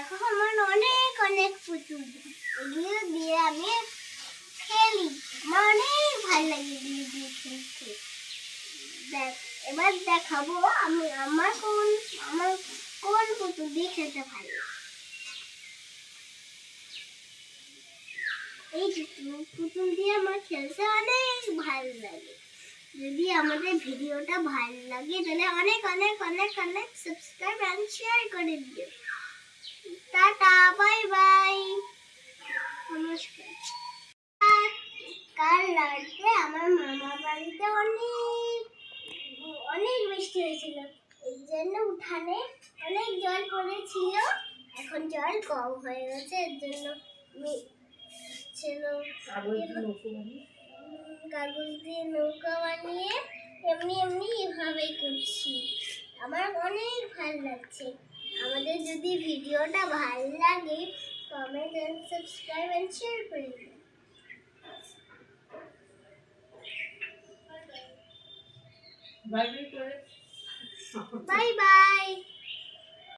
দেখো আমার অনেক অনেক পুতুল, এগুলো দিয়ে আমি খেলি, আমার অনেক ভালো লাগে এগুলো দিয়ে খেলতে। দেখ এবার দেখাবো আমি আমার কোন পুতুল দিয়ে খেলতে ভালো লাগে। এই পুতুল দিয়ে আমার খেলতে অনেক ভালো লাগে। যদি আমাদের ভিডিওটা ভালো লাগে তাহলে অনেক অনেক অনেক অনেক সাবস্ক্রাইব এন্ড শেয়ার করে দিও। টাটা, বাই বাই, নমস্কার। কাল রাতে আমার মামা বাড়িতে অনেক অনেক বৃষ্টি হয়েছিল, এর জন্য উঠানে অনেক জল পড়েছিল। এখন জল কম হয়ে গেছে, এর জন্য কাগজ দিয়ে নৌকা বানিয়ে এমনি এমনি এভাবেই করছি। আমার অনেক ভালো লাগছে। আমাদের যদি ভিডিওটা ভালো লাগে comment and subscribe and share করে দিন। Bye by.